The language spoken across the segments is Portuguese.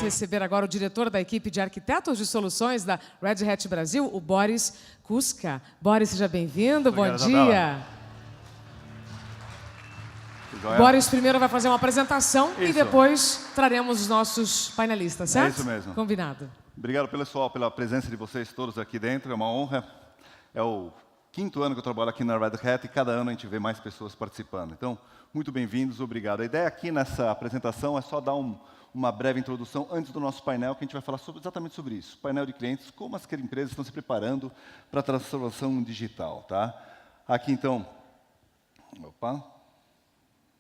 receber agora o diretor da equipe de arquitetos de soluções da Red Hat Brasil, o Boris Kuska. Boris, seja bem-vindo, bom dia. Boris primeiro vai fazer uma apresentação e depois traremos os nossos painelistas, certo? É isso mesmo. Combinado. Obrigado, pessoal, pela presença de vocês todos aqui dentro. É uma honra. É o 5º ano que eu trabalho aqui na Red Hat e cada ano a gente vê mais pessoas participando. Então, muito bem-vindos, obrigado. A ideia aqui nessa apresentação é só dar uma breve introdução antes do nosso painel, que a gente vai falar exatamente sobre isso. Painel de clientes, como as empresas estão se preparando para a transformação digital. Tá? Aqui, então... Opa!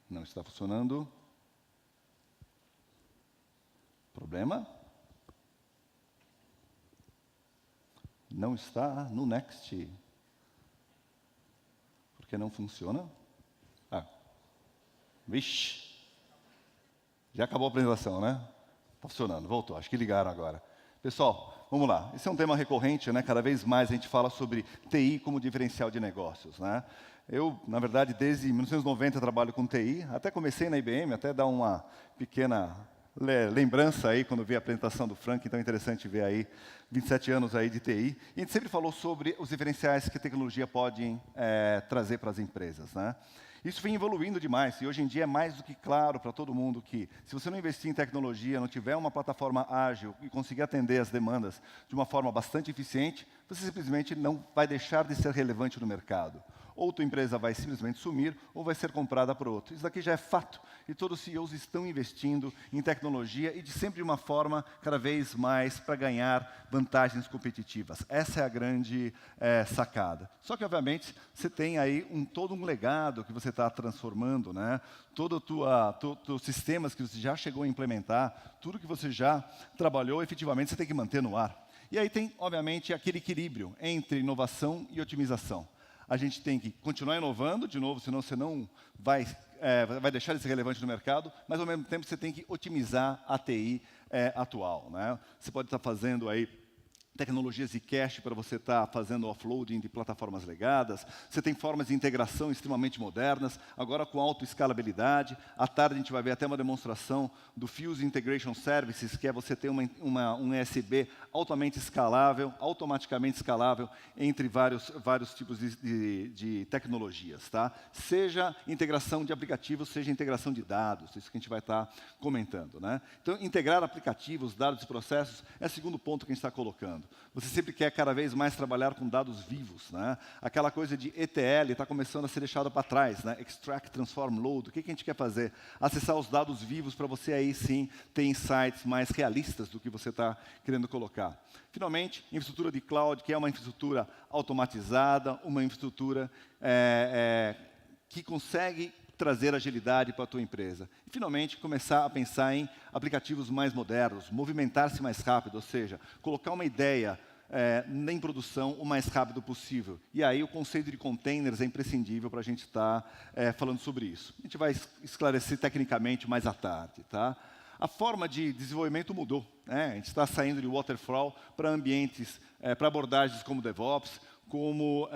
Não está funcionando. Problema? Não está no Next. Por que não funciona? Vixe. Já acabou a apresentação, né? Está funcionando, voltou. Acho que ligaram agora. Pessoal, vamos lá. Esse é um tema recorrente, né? Cada vez mais a gente fala sobre TI como diferencial de negócios, né? Eu, na verdade, desde 1990 trabalho com TI. Até comecei na IBM, até dar uma pequena lembrança aí quando vi a apresentação do Frank. Então é interessante ver aí 27 anos aí de TI. E a gente sempre falou sobre os diferenciais que a tecnologia pode trazer para as empresas, né? Isso vem evoluindo demais, e hoje em dia é mais do que claro para todo mundo que, se você não investir em tecnologia, não tiver uma plataforma ágil e conseguir atender as demandas de uma forma bastante eficiente, você simplesmente não vai deixar de ser relevante no mercado. Ou tua empresa vai simplesmente sumir, ou vai ser comprada por outro. Isso daqui já é fato, e todos os CEOs estão investindo em tecnologia, e de sempre de uma forma cada vez mais para ganhar vantagens competitivas. Essa é a grande sacada. Só que, obviamente, você tem aí todo um legado que você está transformando, né? Todos os sistemas que você já chegou a implementar, tudo que você já trabalhou, efetivamente, você tem que manter no ar. E aí tem, obviamente, aquele equilíbrio entre inovação e otimização. A gente tem que continuar inovando, de novo, senão você não vai deixar de ser relevante no mercado, mas, ao mesmo tempo, você tem que otimizar a TI atual, né? Você pode estar fazendo aí tecnologias de cache para você estar fazendo offloading de plataformas legadas. Você tem formas de integração extremamente modernas, agora com autoescalabilidade. À tarde a gente vai ver até uma demonstração do Fuse Integration Services, que é você ter um ESB automaticamente escalável entre vários tipos de tecnologias. Tá? Seja integração de aplicativos, seja integração de dados, isso que a gente vai estar comentando. Né? Então, integrar aplicativos, dados e processos é o segundo ponto que a gente está colocando. Você sempre quer cada vez mais trabalhar com dados vivos, né? Aquela coisa de ETL está começando a ser deixada para trás, né? Extract, Transform, Load. O que a gente quer fazer? Acessar os dados vivos para você aí sim ter insights mais realistas do que você está querendo colocar. Finalmente, infraestrutura de cloud, que é uma infraestrutura automatizada, uma infraestrutura que consegue trazer agilidade para a tua empresa. E, finalmente, começar a pensar em aplicativos mais modernos, movimentar-se mais rápido, ou seja, colocar uma ideia em produção o mais rápido possível. E aí o conceito de containers é imprescindível para a gente estar falando sobre isso. A gente vai esclarecer tecnicamente mais à tarde. Tá? A forma de desenvolvimento mudou. Né? A gente está saindo de waterfall para ambientes, para abordagens como DevOps, como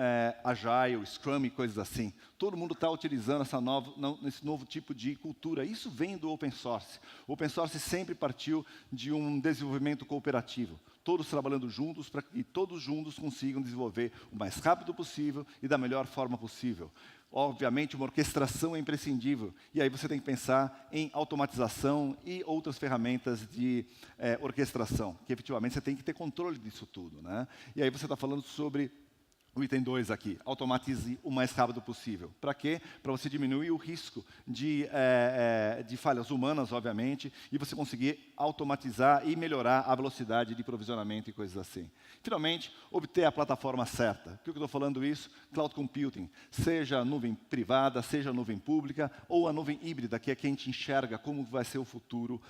Agile, Scrum e coisas assim. Todo mundo está utilizando esse novo tipo de cultura. Isso vem do Open Source. O Open Source sempre partiu de um desenvolvimento cooperativo. Todos trabalhando juntos para que todos juntos consigam desenvolver o mais rápido possível e da melhor forma possível. Obviamente, uma orquestração é imprescindível. E aí você tem que pensar em automatização e outras ferramentas de orquestração, que efetivamente você tem que ter controle disso tudo. Né? E aí você está falando sobre o item 2 aqui, automatize o mais rápido possível. Para quê? Para você diminuir o risco de falhas humanas, obviamente, e você conseguir automatizar e melhorar a velocidade de provisionamento e coisas assim. Finalmente, obter a plataforma certa. Por que eu estou falando isso? Cloud Computing, seja a nuvem privada, seja a nuvem pública, ou a nuvem híbrida, que é que a gente enxerga como vai ser o futuro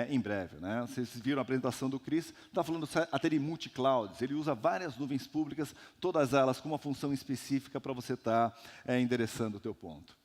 em breve. Né? Vocês viram a apresentação do Chris, está falando até de multi-clouds. Ele usa várias nuvens públicas, todas elas com uma função específica para você estar endereçando o teu ponto.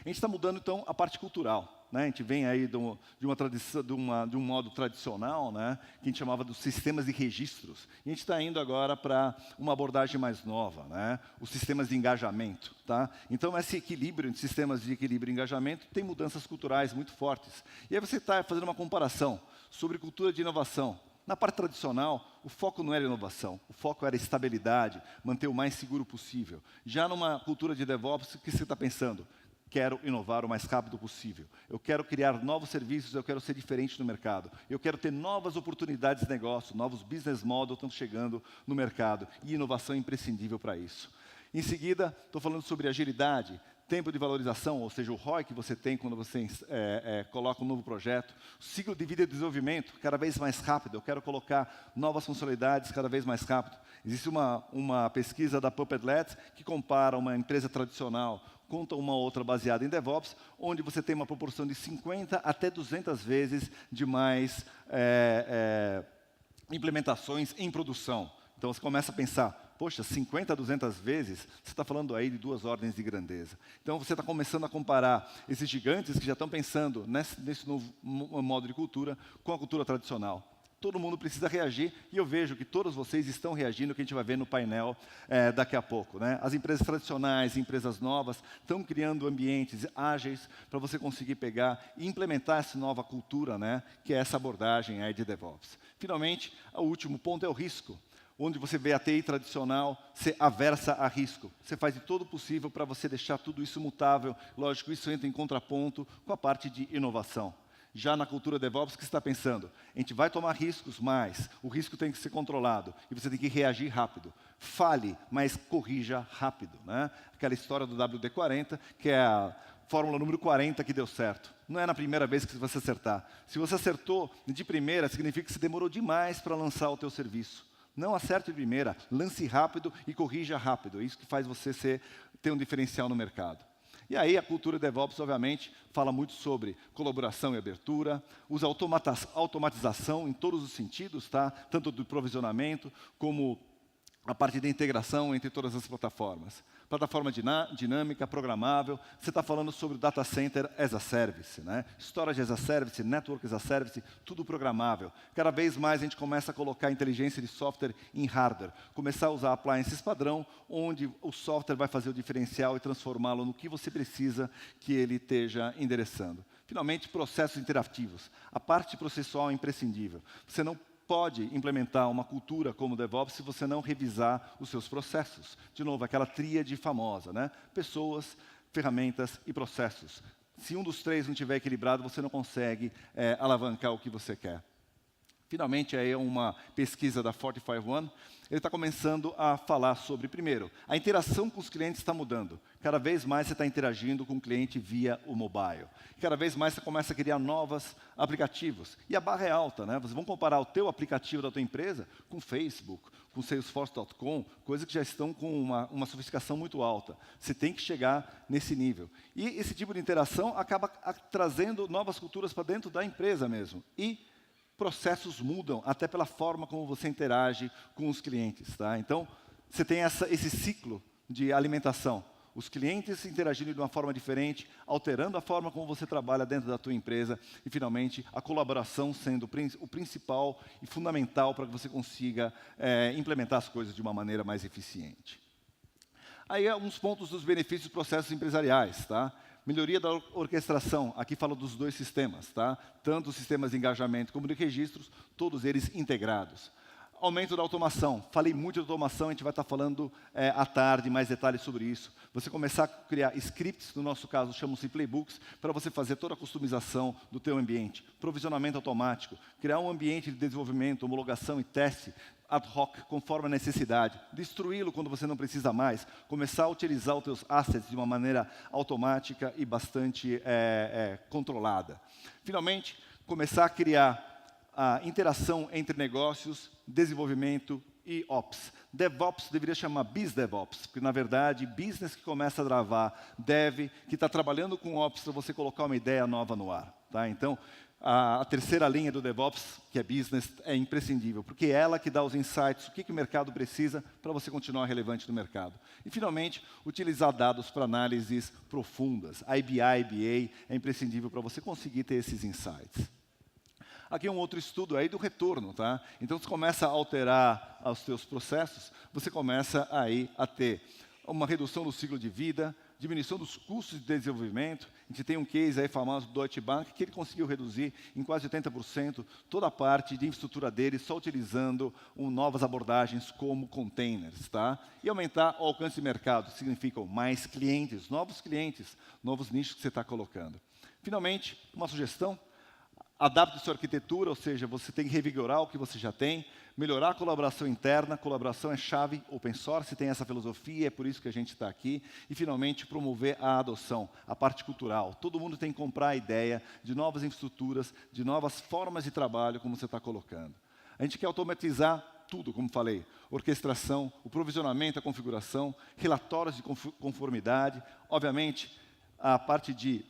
A gente está mudando, então, a parte cultural. Né? A gente vem aí de um modo tradicional, né? Que a gente chamava dos sistemas de registros. E a gente está indo agora para uma abordagem mais nova, né? Os sistemas de engajamento. Tá? Então, esse equilíbrio entre sistemas de equilíbrio e engajamento tem mudanças culturais muito fortes. E aí você está fazendo uma comparação sobre cultura de inovação. Na parte tradicional, o foco não era inovação, o foco era estabilidade, manter o mais seguro possível. Já numa cultura de DevOps, o que você está pensando? Quero inovar o mais rápido possível. Eu quero criar novos serviços, eu quero ser diferente no mercado. Eu quero ter novas oportunidades de negócio, novos business models estão chegando no mercado. E inovação é imprescindível para isso. Em seguida, estou falando sobre agilidade, tempo de valorização, ou seja, o ROI que você tem quando você coloca um novo projeto, ciclo de vida e desenvolvimento cada vez mais rápido, eu quero colocar novas funcionalidades cada vez mais rápido. Existe uma pesquisa da Puppet Labs que compara uma empresa tradicional contra uma outra baseada em DevOps, onde você tem uma proporção de 50 até 200 vezes de mais implementações em produção. Então, você começa a pensar, poxa, 50 a 200 vezes, você está falando aí de 2 ordens de grandeza. Então, você está começando a comparar esses gigantes que já estão pensando nesse novo modo de cultura com a cultura tradicional. Todo mundo precisa reagir, e eu vejo que todos vocês estão reagindo, que a gente vai ver no painel daqui a pouco. Né? As empresas tradicionais, empresas novas, estão criando ambientes ágeis para você conseguir pegar e implementar essa nova cultura, né? Que é essa abordagem aí de DevOps. Finalmente, o último ponto é o risco. Onde você vê a TI tradicional ser aversa a risco. Você faz de todo o possível para você deixar tudo isso mutável. Lógico, isso entra em contraponto com a parte de inovação. Já na cultura DevOps, o que você está pensando? A gente vai tomar riscos, mas o risco tem que ser controlado. E você tem que reagir rápido. Fale, mas corrija rápido. Né? Aquela história do WD-40, que é a fórmula número 40 que deu certo. Não é na primeira vez que você acertar. Se você acertou de primeira, significa que você demorou demais para lançar o teu serviço. Não acerte de primeira, lance rápido e corrija rápido. É isso que faz você ter um diferencial no mercado. E aí a cultura DevOps, obviamente, fala muito sobre colaboração e abertura, usa automatização em todos os sentidos, tá? Tanto do provisionamento como a parte da integração entre todas as plataformas. Plataforma dinâmica, programável. Você está falando sobre o Data Center as a Service, né? Storage as a Service, Network as a Service, tudo programável. Cada vez mais a gente começa a colocar inteligência de software em hardware. Começar a usar appliances padrão, onde o software vai fazer o diferencial e transformá-lo no que você precisa que ele esteja endereçando. Finalmente, processos interativos. A parte processual é imprescindível. Você não pode implementar uma cultura como DevOps se você não revisar os seus processos. De novo, aquela tríade famosa, né? Pessoas, ferramentas e processos. Se um dos três não estiver equilibrado, você não consegue alavancar o que você quer. Finalmente, aí é uma pesquisa da 451. Ele está começando a falar sobre, primeiro, a interação com os clientes está mudando. Cada vez mais você está interagindo com o cliente via o mobile. Cada vez mais você começa a criar novos aplicativos. E a barra é alta, né? Vocês vão comparar o teu aplicativo da tua empresa com o Facebook, com Salesforce.com, coisas que já estão com uma sofisticação muito alta. Você tem que chegar nesse nível. E esse tipo de interação acaba trazendo novas culturas para dentro da empresa mesmo. E processos mudam até pela forma como você interage com os clientes. Tá? Então, você tem esse ciclo de alimentação. Os clientes interagindo de uma forma diferente, alterando a forma como você trabalha dentro da tua empresa e, finalmente, a colaboração sendo o principal e fundamental para que você consiga implementar as coisas de uma maneira mais eficiente. Aí, alguns pontos dos benefícios dos processos empresariais. Tá? Melhoria da orquestração, aqui falo dos 2 sistemas, tá? Tanto os sistemas de engajamento como de registros, todos eles integrados. Aumento da automação, falei muito de automação, a gente vai estar falando à tarde mais detalhes sobre isso. Você começar a criar scripts, no nosso caso chamam-se playbooks, para você fazer toda a customização do teu ambiente. Provisionamento automático, criar um ambiente de desenvolvimento, homologação e teste, ad hoc, conforme a necessidade, destruí-lo quando você não precisa mais, começar a utilizar os teus assets de uma maneira automática e bastante controlada. Finalmente, começar a criar a interação entre negócios, desenvolvimento e Ops. DevOps deveria chamar BizDevOps, porque, na verdade, business que começa a travar, dev, que está trabalhando com Ops para você colocar uma ideia nova no ar. Tá? Então, a terceira linha do DevOps, que é Business, é imprescindível, porque é ela que dá os insights, o que o mercado precisa para você continuar relevante no mercado. E, finalmente, utilizar dados para análises profundas. IBI, IBA é imprescindível para você conseguir ter esses insights. Aqui é um outro estudo aí do retorno, tá? Então, você começa a alterar os seus processos, você começa aí a ter uma redução do ciclo de vida, diminuição dos custos de desenvolvimento. A gente tem um case aí famoso do Deutsche Bank, que ele conseguiu reduzir em quase 80% toda a parte de infraestrutura dele, só utilizando novas abordagens como containers. Tá? E aumentar o alcance de mercado, significam mais clientes, novos nichos que você está colocando. Finalmente, uma sugestão. Adapte sua arquitetura, ou seja, você tem que revigorar o que você já tem, melhorar a colaboração interna, colaboração é chave, open source tem essa filosofia, é por isso que a gente está aqui. E, finalmente, promover a adoção, a parte cultural. Todo mundo tem que comprar a ideia de novas infraestruturas, de novas formas de trabalho, como você está colocando. A gente quer automatizar tudo, como falei, orquestração, o provisionamento, a configuração, relatórios de conformidade, obviamente, a parte de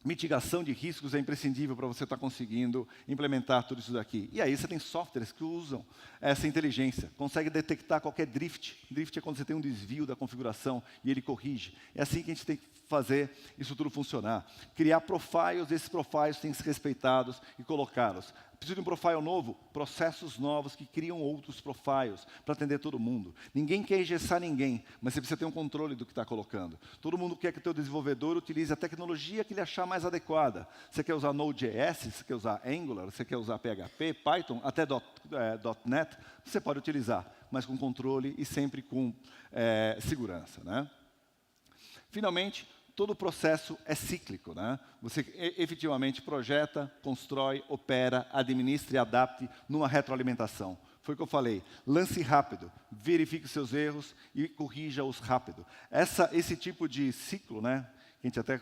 mitigação de riscos é imprescindível para você estar conseguindo implementar tudo isso daqui. E aí você tem softwares que usam essa inteligência, consegue detectar qualquer drift. Drift é quando você tem um desvio da configuração e ele corrige. É assim que a gente tem que fazer isso tudo funcionar. Criar profiles, esses profiles têm que ser respeitados e colocá-los. Precisa de um profile novo, processos novos que criam outros profiles para atender todo mundo. Ninguém quer engessar ninguém, mas você precisa ter um controle do que está colocando. Todo mundo quer que o teu desenvolvedor utilize a tecnologia que ele achar mais adequada. Você quer usar Node.js, você quer usar Angular, você quer usar PHP, Python, até .NET, você pode utilizar, mas com controle e sempre com segurança. Né? Finalmente, todo o processo é cíclico. Né? Você efetivamente projeta, constrói, opera, administra e adapte numa retroalimentação. Foi o que eu falei. Lance rápido, verifique seus erros e corrija-os rápido. Esse tipo de ciclo, né, que a gente até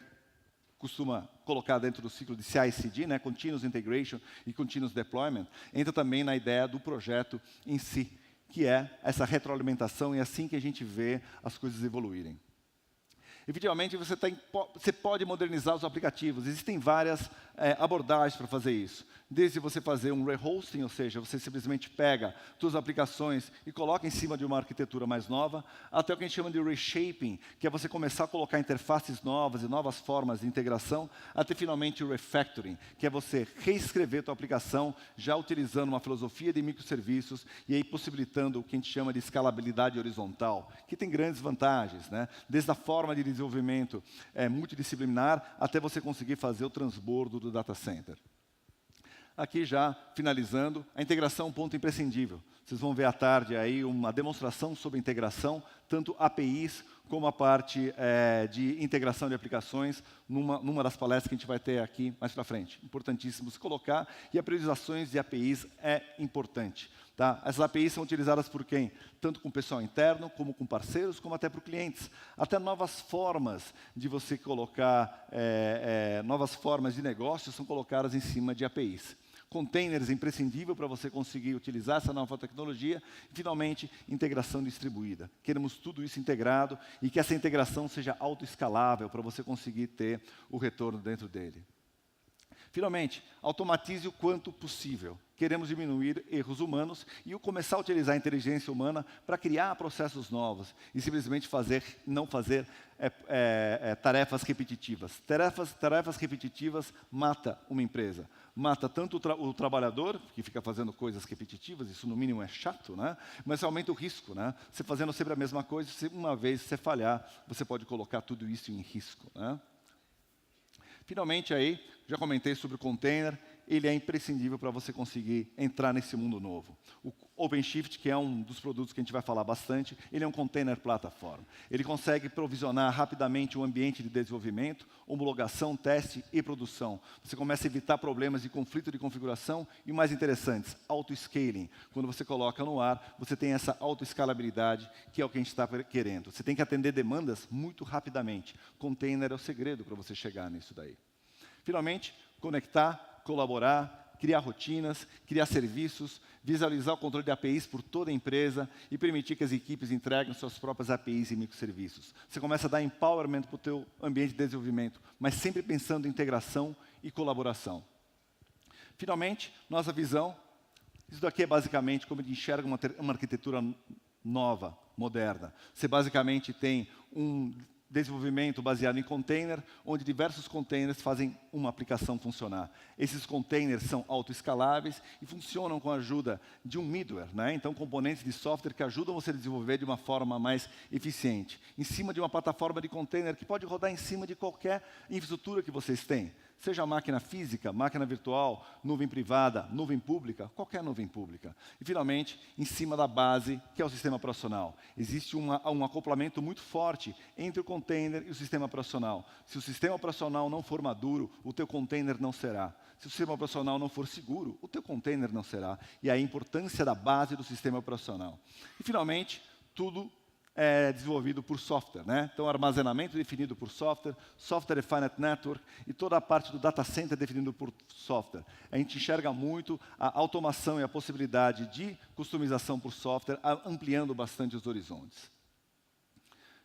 costuma colocar dentro do ciclo de CI/CD, né, Continuous Integration e Continuous Deployment, entra também na ideia do projeto em si, que é essa retroalimentação e é assim que a gente vê as coisas evoluírem. Efetivamente, você pode modernizar os aplicativos. Existem várias abordagens para fazer isso. Desde você fazer um rehosting, ou seja, você simplesmente pega suas aplicações e coloca em cima de uma arquitetura mais nova, até o que a gente chama de reshaping, que é você começar a colocar interfaces novas e novas formas de integração, até finalmente o refactoring, que é você reescrever a tua aplicação já utilizando uma filosofia de microserviços e aí possibilitando o que a gente chama de escalabilidade horizontal, que tem grandes vantagens, né? Desde a forma de desenvolvimento multidisciplinar até você conseguir fazer o transbordo do data center. Aqui já, finalizando, a integração é um ponto imprescindível. Vocês vão ver à tarde aí uma demonstração sobre integração, tanto APIs como a parte de integração de aplicações, numa das palestras que a gente vai ter aqui mais para frente. Importantíssimo se colocar, e a priorizações de APIs é importante. Tá? Essas APIs são utilizadas por quem? Tanto com o pessoal interno, como com parceiros, como até por clientes. Até novas formas de você colocar, novas formas de negócio são colocadas em cima de APIs. Containers é imprescindível para você conseguir utilizar essa nova tecnologia. E, finalmente, integração distribuída. Queremos tudo isso integrado e que essa integração seja autoescalável para você conseguir ter o retorno dentro dele. Finalmente, automatize o quanto possível. Queremos diminuir erros humanos e começar a utilizar a inteligência humana para criar processos novos e simplesmente não fazer tarefas repetitivas. Tarefas repetitivas mata uma empresa. Mata tanto o trabalhador, que fica fazendo coisas repetitivas, isso no mínimo é chato, né? Mas aumenta o risco. Né? Você fazendo sempre a mesma coisa, se uma vez você falhar, você pode colocar tudo isso em risco. Né? Finalmente, aí, já comentei sobre o container, ele é imprescindível para você conseguir entrar nesse mundo novo. O OpenShift, que é um dos produtos que a gente vai falar bastante, ele é um container plataforma. Ele consegue provisionar rapidamente um ambiente de desenvolvimento, homologação, teste e produção. Você começa a evitar problemas de conflito de configuração e, mais interessantes, auto-scaling. Quando você coloca no ar, você tem essa auto-escalabilidade, que é o que a gente está querendo. Você tem que atender demandas muito rapidamente. Container é o segredo para você chegar nisso daí. Finalmente, conectar, colaborar, criar rotinas, criar serviços, visualizar o controle de APIs por toda a empresa e permitir que as equipes entreguem suas próprias APIs e microserviços. Você começa a dar empowerment para o teu ambiente de desenvolvimento, mas sempre pensando em integração e colaboração. Finalmente, nossa visão, isso daqui é basicamente como a gente enxerga uma arquitetura nova, moderna. Você basicamente tem um desenvolvimento baseado em container, onde diversos containers fazem uma aplicação funcionar. Esses containers são autoescaláveis e funcionam com a ajuda de um middleware, né? Então, componentes de software que ajudam você a desenvolver de uma forma mais eficiente, em cima de uma plataforma de container que pode rodar em cima de qualquer infraestrutura que vocês têm. Seja máquina física, máquina virtual, nuvem privada, nuvem pública, qualquer nuvem pública. E, finalmente, em cima da base, que é o sistema operacional. Existe um acoplamento muito forte entre o container e o sistema operacional. Se o sistema operacional não for maduro, o teu container não será. Se o sistema operacional não for seguro, o teu container não será. E aí a importância da base do sistema operacional. E, finalmente, tudo é desenvolvido por software, né? Então, armazenamento definido por software, software defined network e toda a parte do data center definido por software. A gente enxerga muito a automação e a possibilidade de customização por software, ampliando bastante os horizontes.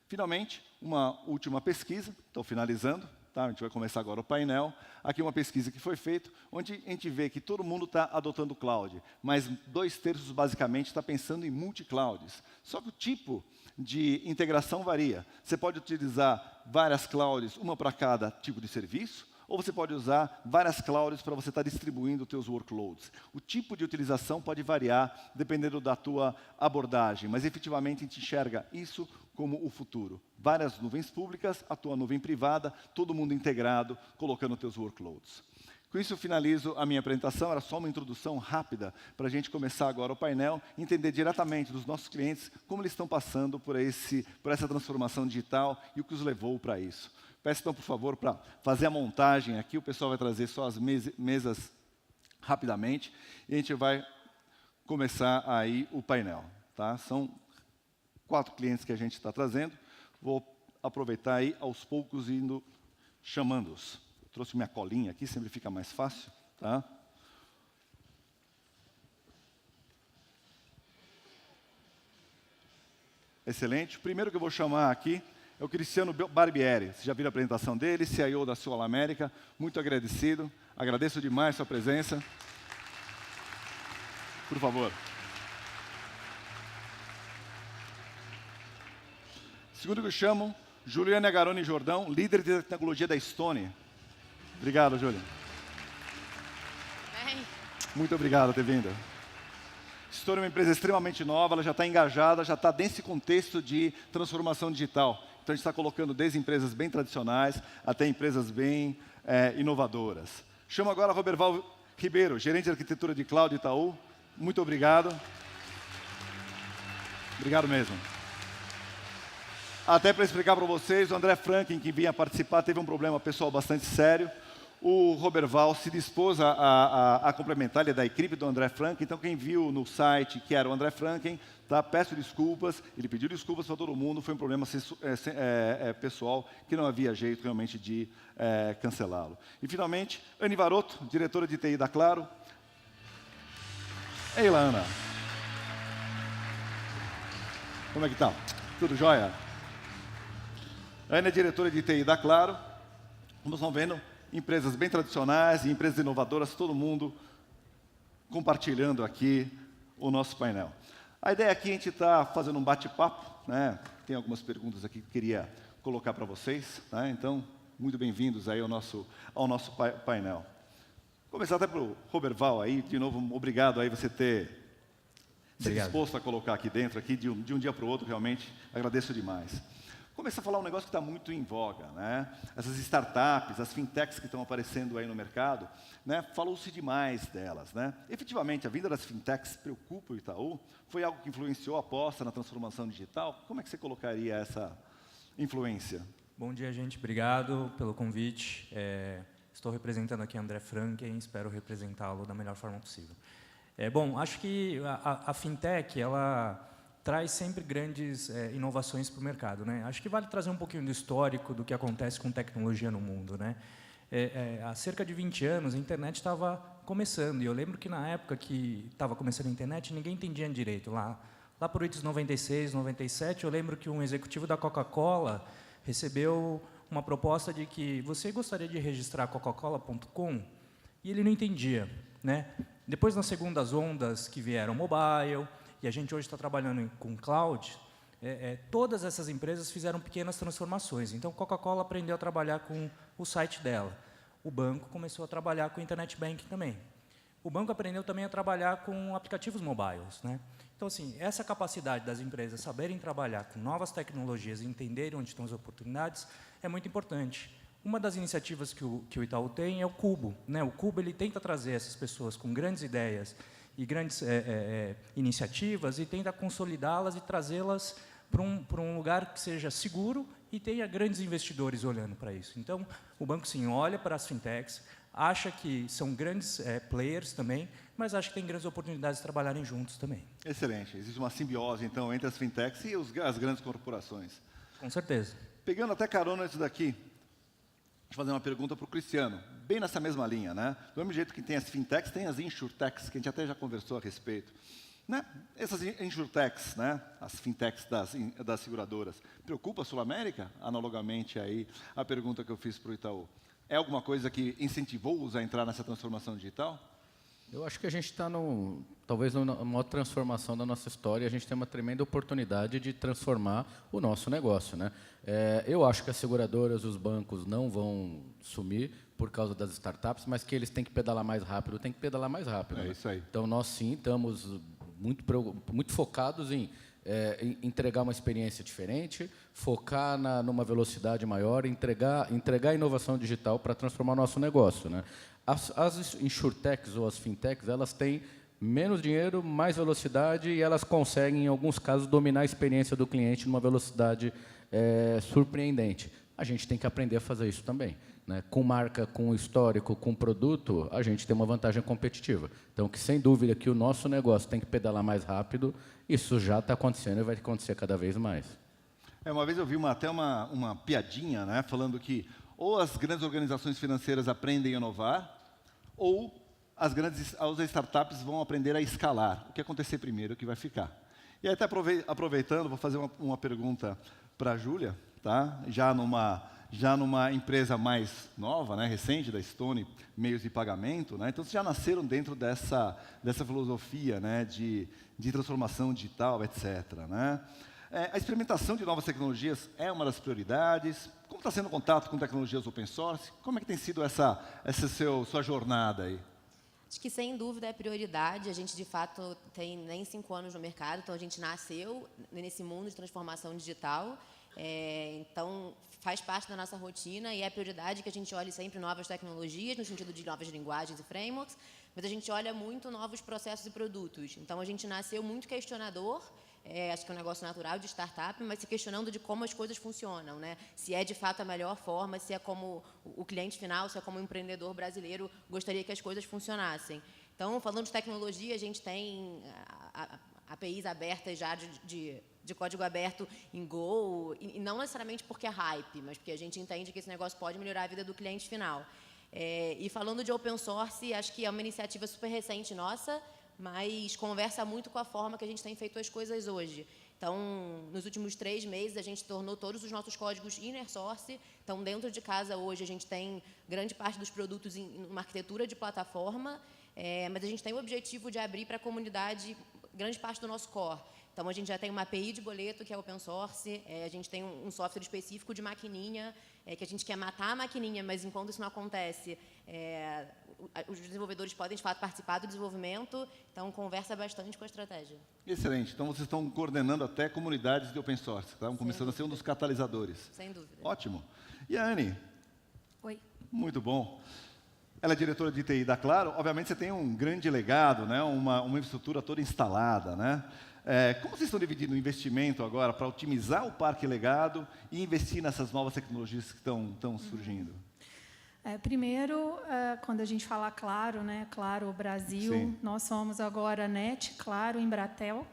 Finalmente, uma última pesquisa, estou finalizando, tá? A gente vai começar agora o painel. Aqui uma pesquisa que foi feita, onde a gente vê que todo mundo está adotando cloud, mas 2/3 basicamente está pensando em multi-clouds. Só que o tipo de integração varia. Você pode utilizar várias clouds, uma para cada tipo de serviço, ou você pode usar várias clouds para você estar distribuindo os seus workloads. O tipo de utilização pode variar dependendo da tua abordagem, mas efetivamente a gente enxerga isso como o futuro. Várias nuvens públicas, a tua nuvem privada, todo mundo integrado, colocando os teus workloads. Com isso, eu finalizo a minha apresentação. Era só uma introdução rápida para a gente começar agora o painel, entender diretamente dos nossos clientes como eles estão passando por essa transformação digital e o que os levou para isso. Peço, então, por favor, para fazer a montagem aqui. O pessoal vai trazer só as mesas rapidamente e a gente vai começar aí o painel. Tá? São 4 clientes que a gente está trazendo. Vou aproveitar aí aos poucos indo chamando-os. Trouxe minha colinha aqui, sempre fica mais fácil. Tá? Excelente. O primeiro que eu vou chamar aqui é o Cristiano Barbieri. Vocês já viram a apresentação dele, CIO da Sul América. Muito agradecido. Agradeço demais a sua presença. Por favor. Segundo que eu chamo, Juliana Garoni Jordão, líder de tecnologia da Estônia. Obrigado, Júlia. Muito obrigado por ter vindo. Estônia é uma empresa extremamente nova, ela já está engajada, já está nesse contexto de transformação digital. Então, a gente está colocando desde empresas bem tradicionais até empresas bem inovadoras. Chamo agora Roberval Ribeiro, gerente de arquitetura de Cloud Itaú. Muito obrigado. Obrigado mesmo. Até para explicar para vocês, o André Franklin, que vinha participar, teve um problema pessoal bastante sério. O Roberval se dispôs a complementar, ele é da equipe do André Franklin. Então, quem viu no site que era o André Franklin, tá? Peço desculpas. Ele pediu desculpas para todo mundo. Foi um problema pessoal que não havia jeito realmente de cancelá-lo. E, finalmente, Anne Varoto, diretora de TI da Claro. Ei, Ana. Como é que tá? Tudo jóia? A Ana é diretora de TI da Claro. Como estão vendo, empresas bem tradicionais e empresas inovadoras, todo mundo compartilhando aqui o nosso painel. A ideia aqui é a gente está fazendo um bate-papo, né? Tem algumas perguntas aqui que eu queria colocar para vocês, né? Então, muito bem-vindos aí ao nosso painel. Começar até para o Roberval aí, de novo, obrigado aí você ter se disposto a colocar aqui dentro, aqui de um dia para o outro, realmente, agradeço demais. Começar a falar um negócio que está muito em voga, né? Essas startups, as fintechs que estão aparecendo aí no mercado, né? Falou-se demais delas, né? Efetivamente, a vinda das fintechs preocupa o Itaú? Foi algo que influenciou a aposta na transformação digital? Como é que você colocaria essa influência? Bom dia, gente. Obrigado pelo convite. Estou representando aqui André Franklin, espero representá-lo da melhor forma possível. Bom, acho que a fintech, ela traz sempre grandes inovações para o mercado, né? Acho que vale trazer um pouquinho do histórico do que acontece com tecnologia no mundo, né? Há cerca de 20 anos, a internet estava começando, e eu lembro que na época que estava começando a internet, ninguém entendia direito. Lá por 96, 97, eu lembro que um executivo da Coca-Cola recebeu uma proposta de que você gostaria de registrar coca-cola.com, e ele não entendia. né? Depois, nas segundas ondas que vieram mobile, e a gente hoje está trabalhando com cloud, todas essas empresas fizeram pequenas transformações. Então, Coca-Cola aprendeu a trabalhar com o site dela. O banco começou a trabalhar com o Internet Banking também. O banco aprendeu também a trabalhar com aplicativos mobiles, né? Então, assim, essa capacidade das empresas saberem trabalhar com novas tecnologias e entenderem onde estão as oportunidades é muito importante. Uma das iniciativas que o Itaú tem é o Cubo, né? O Cubo ele tenta trazer essas pessoas com grandes ideias e grandes iniciativas e tenta consolidá-las e trazê-las para um lugar que seja seguro e tenha grandes investidores olhando para isso. Então, o banco, sim, olha para as fintechs, acha que são grandes players também, mas acha que tem grandes oportunidades de trabalharem juntos também. Excelente. Existe uma simbiose, então, entre as fintechs e as grandes corporações. Com certeza. Pegando até carona nisso daqui, deixa eu fazer uma pergunta para o Cristiano, bem nessa mesma linha, né? Do mesmo jeito que tem as fintechs, tem as insurtechs, que a gente até já conversou a respeito. Né? Essas insurtechs, né? As fintechs das seguradoras, preocupa a Sul-América? Analogamente aí a pergunta que eu fiz para o Itaú. É alguma coisa que incentivou-os a entrar nessa transformação digital? Eu acho que a gente está, talvez, numa maior transformação da nossa história. A gente tem uma tremenda oportunidade de transformar o nosso negócio, né? Eu acho que as seguradoras, os bancos não vão sumir por causa das startups, mas que eles têm que pedalar mais rápido, tem que pedalar mais rápido. É né? isso aí. Então, nós, sim, estamos muito focados em entregar uma experiência diferente, focar numa velocidade maior, entregar inovação digital para transformar o nosso negócio, né? As insurtechs ou as fintechs, elas têm menos dinheiro, mais velocidade e elas conseguem, em alguns casos, dominar a experiência do cliente numa velocidade surpreendente. A gente tem que aprender a fazer isso também. Né? Com marca, com histórico, com produto, a gente tem uma vantagem competitiva. Então, que sem dúvida que o nosso negócio tem que pedalar mais rápido, isso já está acontecendo e vai acontecer cada vez mais. Uma vez eu vi até uma piadinha, né, falando que ou as grandes organizações financeiras aprendem a inovar, ou as startups vão aprender a escalar. O que acontecer primeiro é o que vai ficar. E aí, até aproveitando, vou fazer uma pergunta para a Júlia, tá? Já numa empresa mais nova, né, recente, da Stone, meios de pagamento, né? Então, vocês já nasceram dentro dessa filosofia, né, de transformação digital, etc. Né? A experimentação de novas tecnologias é uma das prioridades. Como está sendo o contato com tecnologias open source? Como é que tem sido essa sua jornada aí? Acho que, sem dúvida, é prioridade. A gente, de fato, tem nem 5 anos no mercado, então a gente nasceu nesse mundo de transformação digital. Então, faz parte da nossa rotina e é prioridade que a gente olhe sempre novas tecnologias, no sentido de novas linguagens e frameworks, mas a gente olha muito novos processos e produtos. Então, a gente nasceu muito questionador, acho que é um negócio natural de startup, mas se questionando de como as coisas funcionam, né? Se é de fato a melhor forma, se é como o cliente final, se é como o empreendedor brasileiro gostaria que as coisas funcionassem. Então, falando de tecnologia, a gente tem APIs abertas já de código aberto em Go, e não necessariamente porque é hype, mas porque a gente entende que esse negócio pode melhorar a vida do cliente final. E falando de open source, acho que é uma iniciativa super recente nossa, mas conversa muito com a forma que a gente tem feito as coisas hoje. Então, nos últimos 3 meses, a gente tornou todos os nossos códigos inner source. Então, dentro de casa, hoje, a gente tem grande parte dos produtos em uma arquitetura de plataforma, mas a gente tem o objetivo de abrir para a comunidade grande parte do nosso core. Então, a gente já tem uma API de boleto, que é open source, a gente tem um software específico de maquininha, que a gente quer matar a maquininha, mas enquanto isso não acontece, os desenvolvedores podem, de fato, participar do desenvolvimento, então conversa bastante com a estratégia. Excelente. Então, vocês estão coordenando até comunidades de open source, estão começando a ser um dos catalisadores. Sem dúvida. Ótimo. E a Anne? Oi. Muito bom. Ela é diretora de TI da Claro. Obviamente, você tem um grande legado, né? uma infraestrutura toda instalada, né? Como vocês estão dividindo o investimento agora para otimizar o parque legado e investir nessas novas tecnologias que estão surgindo? Primeiro, quando a gente fala Claro, né, Claro Brasil, Sim. Nós somos agora NET, Claro, Embratel,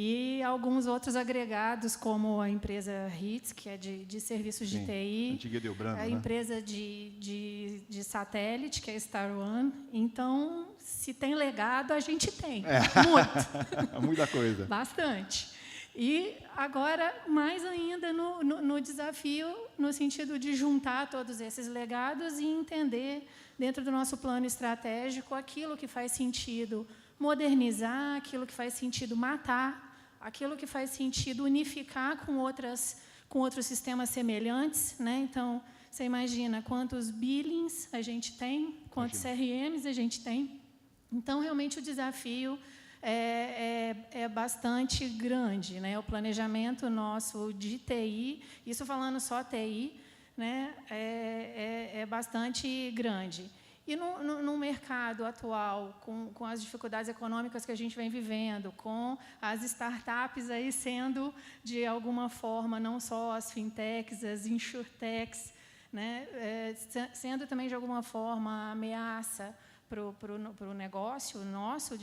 e alguns outros agregados, como a empresa HITS, que é de serviços Sim. de TI, Antiga Delbrando, a né? empresa de satélite, que é Star One. Então, se tem legado, a gente tem. Muito. Muita coisa. Bastante. E agora, mais ainda, no desafio, no sentido de juntar todos esses legados e entender dentro do nosso plano estratégico, aquilo que faz sentido modernizar, aquilo que faz sentido matar, aquilo que faz sentido unificar com outros sistemas semelhantes, né? Então, você imagina quantos billings a gente tem, quantos CRMs a gente tem. Então, realmente, o desafio é bastante grande, né? O planejamento nosso de TI, isso falando só TI, né? É bastante grande. E no mercado atual, com as dificuldades econômicas que a gente vem vivendo, com as startups aí sendo, de alguma forma, não só as fintechs, as insurtechs, né? Sendo também, de alguma forma, ameaça para o negócio nosso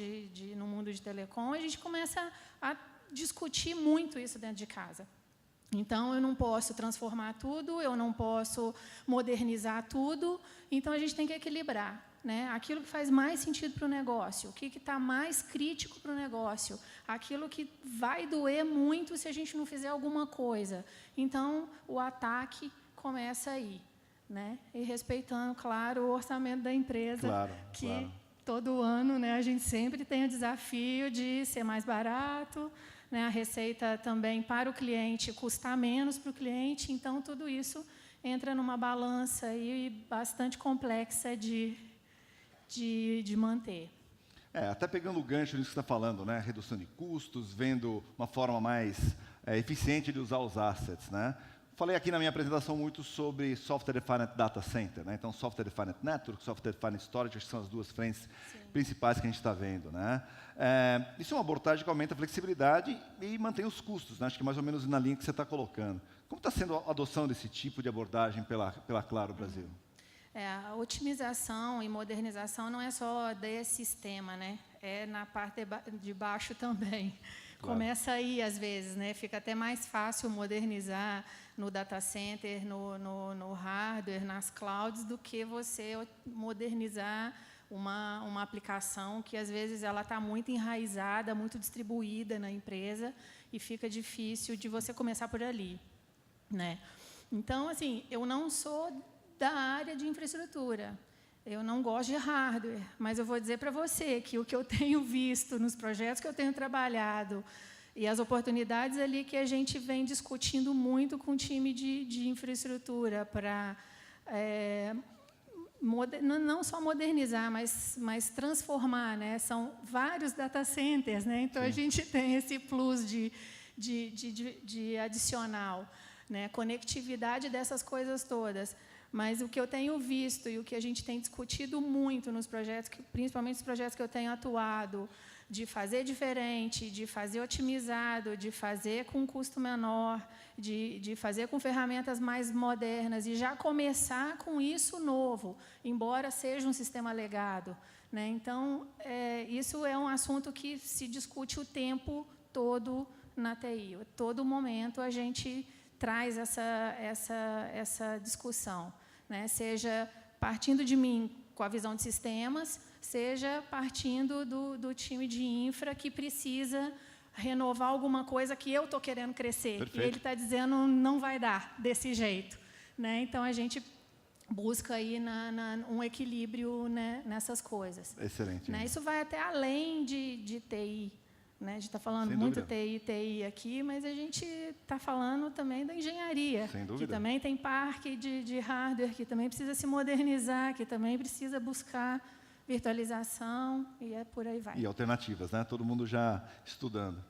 no mundo de telecom, a gente começa a discutir muito isso dentro de casa. Então, eu não posso transformar tudo, eu não posso modernizar tudo, então a gente tem que equilibrar, né? Aquilo que faz mais sentido para o negócio, o que está mais crítico para o negócio, aquilo que vai doer muito se a gente não fizer alguma coisa. Então, o ataque começa aí, né? E respeitando, claro, o orçamento da empresa, que todo ano, né, a gente sempre tem o desafio de ser mais barato, né, a receita também para o cliente custar menos para o cliente, então tudo isso entra numa balança aí bastante complexa de manter. Até pegando o gancho nisso que você está falando, né? Redução de custos, vendo uma forma mais eficiente de usar os assets, né? Falei aqui na minha apresentação muito sobre Software Defined Data Center, né? Então, Software Defined Network, Software Defined Storage, acho que são as duas frentes principais que a gente está vendo, né? Isso é uma abordagem que aumenta a flexibilidade e mantém os custos, né? Acho que mais ou menos na linha que você está colocando. Como está sendo a adoção desse tipo de abordagem pela Claro Brasil? A otimização e modernização não é só desse sistema, né? É na parte de baixo também. Claro. Começa aí, às vezes, né? Fica até mais fácil modernizar no data center, no hardware, nas clouds, do que você modernizar uma aplicação que, às vezes, ela está muito enraizada, muito distribuída na empresa e fica difícil de você começar por ali, né? Então, assim, eu não sou da área de infraestrutura. Eu não gosto de hardware, mas eu vou dizer para você que o que eu tenho visto nos projetos que eu tenho trabalhado e as oportunidades ali que a gente vem discutindo muito com o time de infraestrutura para não só modernizar, mas transformar, né? São vários data centers, né? Então, a gente tem esse plus de adicional, né? Conectividade dessas coisas todas. Mas o que eu tenho visto e o que a gente tem discutido muito nos projetos, principalmente os projetos que eu tenho atuado, de fazer diferente, de fazer otimizado, de fazer com custo menor, de fazer com ferramentas mais modernas e já começar com isso novo, embora seja um sistema legado, né? Então, isso é um assunto que se discute o tempo todo na TI. A todo momento a gente traz essa discussão, né? Seja partindo de mim com a visão de sistemas, seja partindo do time de infra que precisa renovar alguma coisa que eu estou querendo crescer. Perfeito. E ele está dizendo não vai dar desse jeito, né? Então, a gente busca aí um equilíbrio, né, nessas coisas. Excelente. Né? Isso vai até além de TI. Né? A gente está falando muito TI aqui, mas a gente está falando também da engenharia, que também tem parque de hardware, que também precisa se modernizar, que também precisa buscar virtualização, e por aí vai. E alternativas, né? Todo mundo já estudando.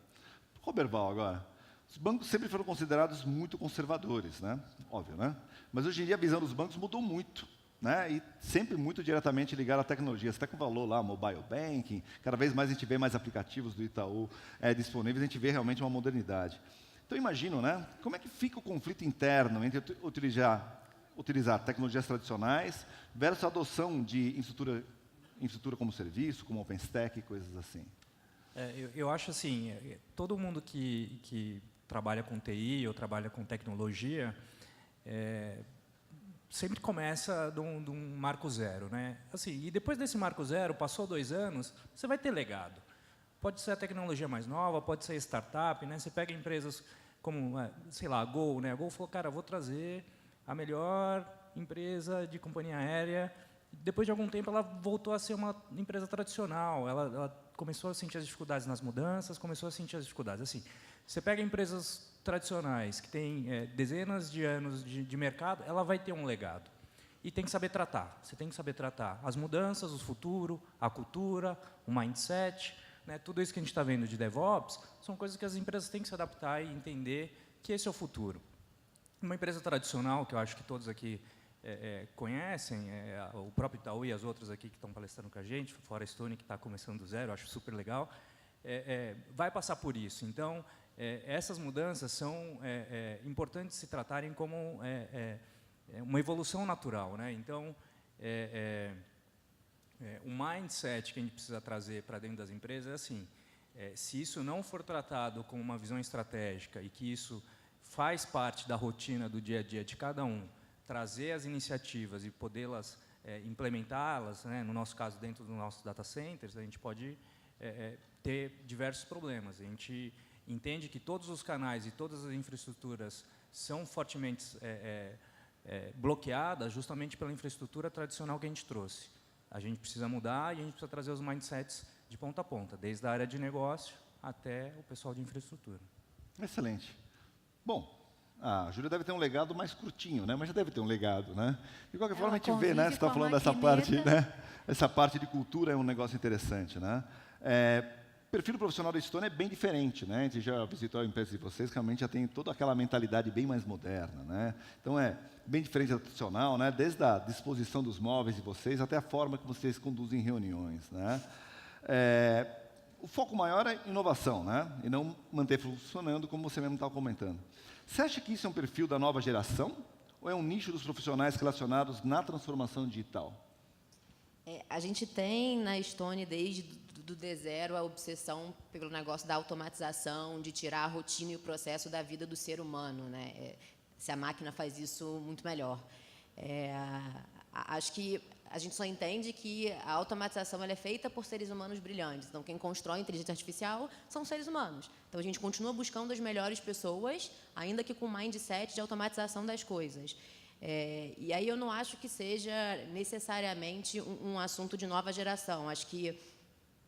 Roberval, agora. Os bancos sempre foram considerados muito conservadores, né? Óbvio, né? Mas hoje em dia a visão dos bancos mudou muito. Né? E sempre muito diretamente ligado à tecnologia. Você está com valor lá, mobile banking, cada vez mais a gente vê mais aplicativos do Itaú disponíveis, a gente vê realmente uma modernidade. Então, imagino, né, como é que fica o conflito interno entre utilizar tecnologias tradicionais versus a adoção de infraestrutura como serviço, como OpenStack e coisas assim. Eu acho assim, todo mundo que trabalha com TI ou trabalha com tecnologia, sempre começa de um marco zero, né? Assim, e depois desse marco zero, passou 2 anos, você vai ter legado. Pode ser a tecnologia mais nova, pode ser startup, né? Você pega empresas como, sei lá, a Gol, né? A Gol falou, cara, vou trazer a melhor empresa de companhia aérea depois de algum tempo, ela voltou a ser uma empresa tradicional. Ela começou a sentir as dificuldades nas mudanças, começou a sentir as dificuldades. Assim, você pega empresas tradicionais que têm dezenas de anos de mercado, ela vai ter um legado. E tem que saber tratar. Você tem que saber tratar as mudanças, o futuro, a cultura, o mindset. Né, tudo isso que a gente está vendo de DevOps são coisas que as empresas têm que se adaptar e entender que esse é o futuro. Uma empresa tradicional, que eu acho que todos aqui conhecem, o próprio Itaú e as outras aqui que estão palestrando com a gente, fora a Stone, que está começando do zero, eu acho super legal, vai passar por isso. Então, essas mudanças são importantes se tratarem como uma evolução natural. Né? Então, o mindset que a gente precisa trazer para dentro das empresas é assim, se isso não for tratado com uma visão estratégica e que isso faz parte da rotina do dia a dia de cada um, trazer as iniciativas e podê-las implementá-las, né, no nosso caso, dentro dos nossos data centers, a gente pode ter diversos problemas. A gente entende que todos os canais e todas as infraestruturas são fortemente bloqueadas justamente pela infraestrutura tradicional que a gente trouxe. A gente precisa mudar e a gente precisa trazer os mindsets de ponta a ponta, desde a área de negócio até o pessoal de infraestrutura. Excelente. Bom, a Júlia deve ter um legado mais curtinho, né? Mas já deve ter um legado, né? De qualquer forma, a gente vê, né? Você está falando dessa parte, né? Essa parte de cultura é um negócio interessante, né? O perfil do profissional da Stone é bem diferente, né? A gente já visitou a empresa de vocês, realmente já tem toda aquela mentalidade bem mais moderna, né? Então, é bem diferente da tradicional, né? Desde a disposição dos móveis de vocês até a forma que vocês conduzem reuniões, né? O foco maior é inovação, né? E não manter funcionando, como você mesmo estava comentando. Você acha que isso é um perfil da nova geração? Ou é um nicho dos profissionais relacionados na transformação digital? A gente tem na Stone, desde do D0, a obsessão pelo negócio da automatização, de tirar a rotina e o processo da vida do ser humano. Né? Se a máquina faz isso muito melhor. Acho que a gente só entende que a automatização ela é feita por seres humanos brilhantes. Então, quem constrói a inteligência artificial são seres humanos. Então, a gente continua buscando as melhores pessoas, ainda que com mindset de automatização das coisas. E aí eu não acho que seja necessariamente um assunto de nova geração. Acho que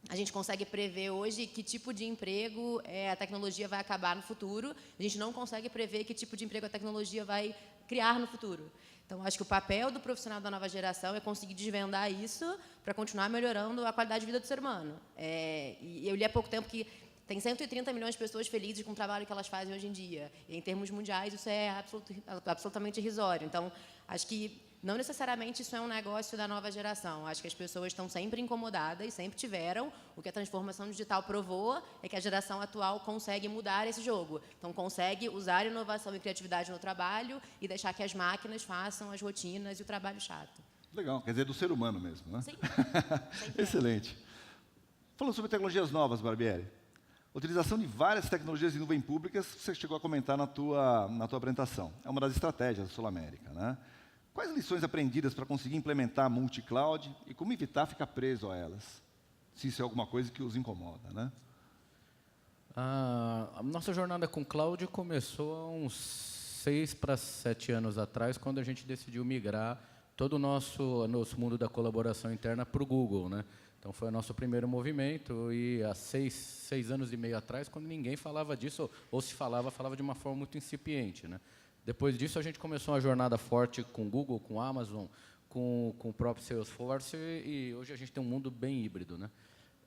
a gente consegue prever hoje que tipo de emprego a tecnologia vai acabar no futuro. A gente não consegue prever que tipo de emprego a tecnologia vai criar no futuro. Então, acho que o papel do profissional da nova geração é conseguir desvendar isso para continuar melhorando a qualidade de vida do ser humano. E eu li há pouco tempo que tem 130 milhões de pessoas felizes com o trabalho que elas fazem hoje em dia. E, em termos mundiais, isso é absolutamente irrisório. Então, acho que não necessariamente isso é um negócio da nova geração. Acho que as pessoas estão sempre incomodadas, sempre tiveram. O que a transformação digital provou é que a geração atual consegue mudar esse jogo. Então, consegue usar inovação e criatividade no trabalho e deixar que as máquinas façam as rotinas e o trabalho chato. Legal, quer dizer, do ser humano mesmo, né? Sim. Excelente. Falando sobre tecnologias novas, Barbieri, utilização de várias tecnologias em nuvem públicas, você chegou a comentar na tua apresentação. É uma das estratégias da Sul América, né? Quais lições aprendidas para conseguir implementar multi-cloud e como evitar ficar preso a elas? Se isso é alguma coisa que os incomoda, né? A nossa jornada com cloud começou há uns 6 para 7 anos atrás, quando a gente decidiu migrar todo o nosso mundo da colaboração interna para o Google, né? Então, foi o nosso primeiro movimento, e há 6 anos e meio atrás, quando ninguém falava disso, ou se falava de uma forma muito incipiente, né? Depois disso, a gente começou uma jornada forte com o Google, com a Amazon, com o próprio Salesforce, e hoje a gente tem um mundo bem híbrido, né?